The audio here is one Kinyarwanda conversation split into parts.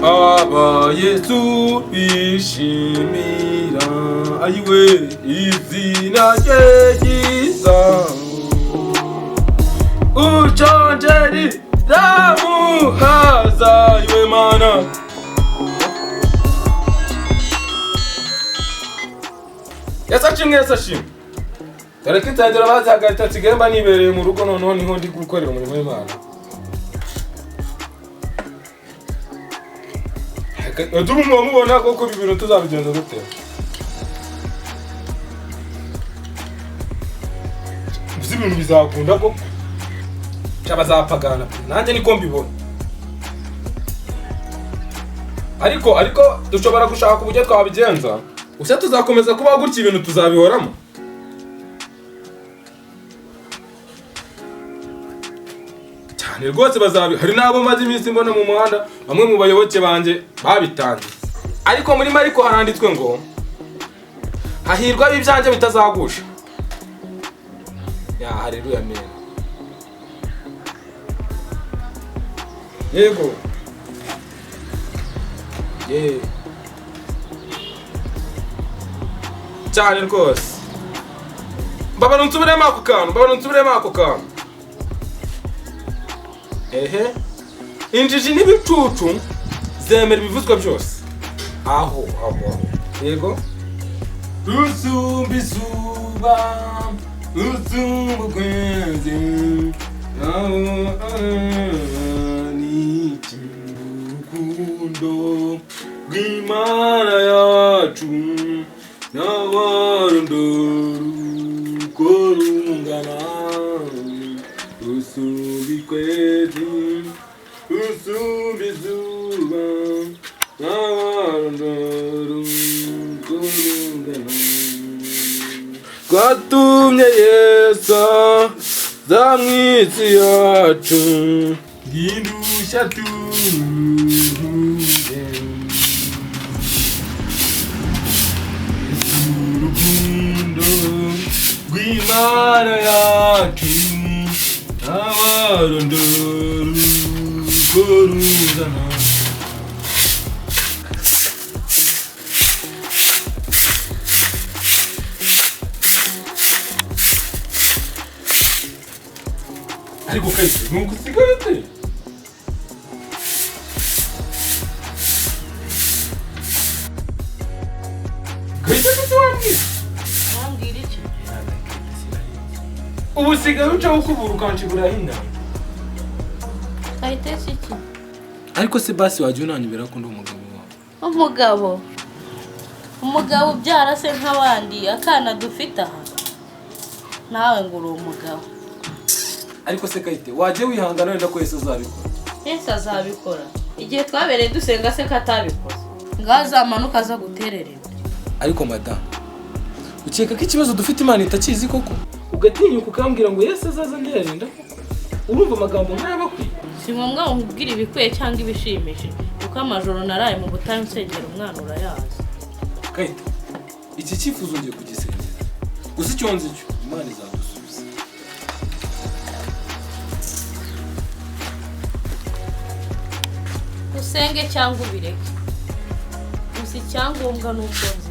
aba Yesu bishimira ayiwe izina rye ryiza ucanjeri ramuhaza iwe mana yasashimwe dore ko itandira bazagahita tsigamba nibereye mu rugo noneho niho ndi gukorera umurimo w'Imana Dumu mubona ko ibintu tuzabigenza gute ibintu bizakunda ko cyabazapagana nanjye niko mbibona ariko dushobora gushaka uburyo twabigenza gusa tuzakomeza kuba gutya ibintu tuzabihoramo cyane rwose hari nabo maze iminsi mbona mu muhanda bamwe mu bayoboke banje babitanze ariko muri mariko haranditswe ngo hahirwa ibyanje bitazagusha ya haleluya amen yego cyane rwose baba nsubiremo ako kantu injiji n'ibicucu zemera ibivuzwa byose aho yego rusumba izuba rusumba ukwezi n'iki urukundo rw'Imana yacu n'abarondoro uko rungana rusumba ukwezi rusumba izuba n'abarondoro uko rungana rwatumye Yesu za mw'isi yacu ng'indushya turuhe urukundo rw'Imana yacu n'abarondoro uko rungana ariko kayise nuko usigarate kayise wambwira iki ubu usigaye ucaho ukubura ukanshibura hino kayitesi iki ariko se basi wajya unanyibera ko ndi umugabo umugabo ubyara se nk'abandi akana dufite aha nawe ngo uri umugabo ariko se kayite waje wihangana wenda ko Yesu azabikora igihe twabereye dusenga se katabikoze ngazamanuka aza gutererera ariko madam ukeka ko ikibazo dufite Imana itakizi koko ugatinyuka ukambwira ngo Yesu azaza ndenda urumva amagambo nk'ayabakwiye si ngombwa nkubwira ibikwiye cyangwa ibishimishije kuko amajoro naraye mu butayu nsengera umwana urayazi kayite iki cyifuzo ngiye kugisengera gusa icyo nzi cyo Imana izadusubiza usenge cyangwa ubireke gusa icyangombwa ni uko nzi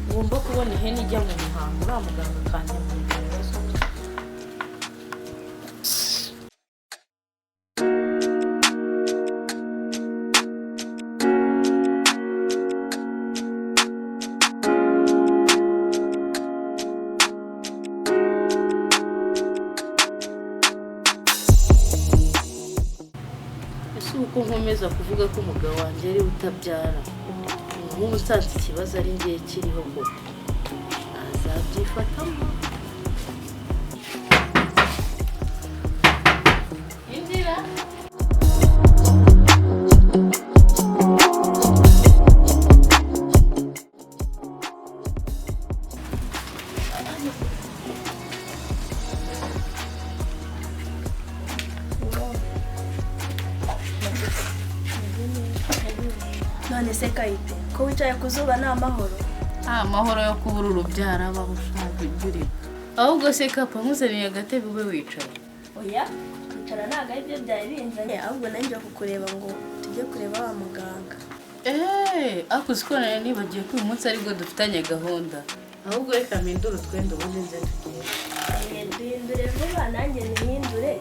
ngomba kubona ihene ijya mu mihango uriya muganga akanyemura ibibazo uko nkomeza kuvuga ko umugabo wanjye ari utabyara nk'ubu usanze ikibazo ari ngiye kiriho ko azabyifatamo inzira none se kayite ko wicaye ku zuba ni amahoro amahoro yo kubura urubyara abaho ushaka ibyurira ahubwo se kapa nkuzaniye agatebe ube wicaye oya kwicara ntabwo ari byo byari binzanye ahubwo nanjye kukureba ngo tujye kureba wa muganga. ariko uzi ko nari nibagiye ko uyu munsi aribwo dufitanye gahunda ahubwo reka mpindure utwenda ubundi nze tugiye duhindure vuba nanjye nihindure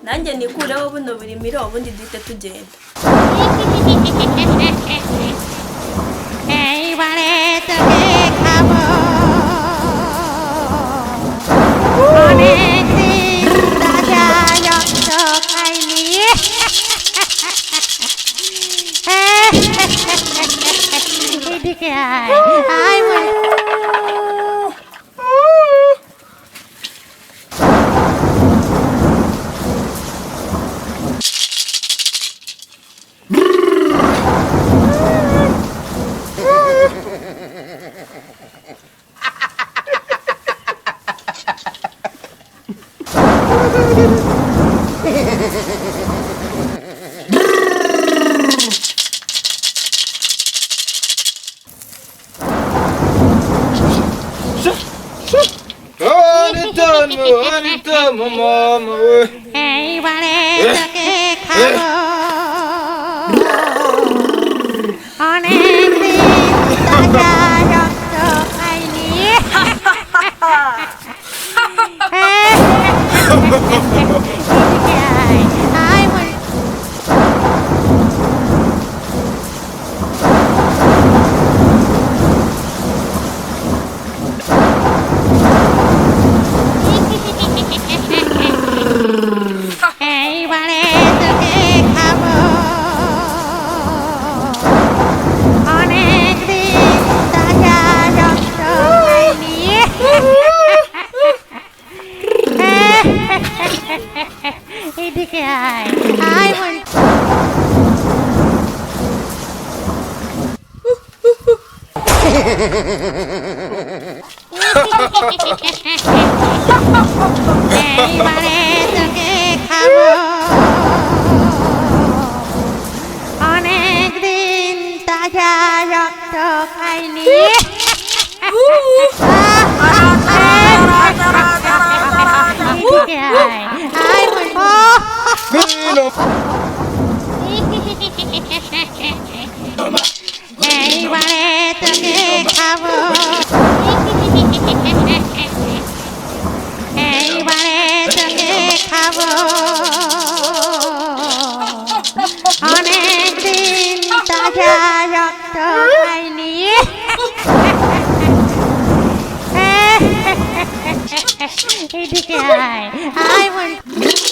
nanjye nikureho buno buri miro ubundi duhite tugenda. I want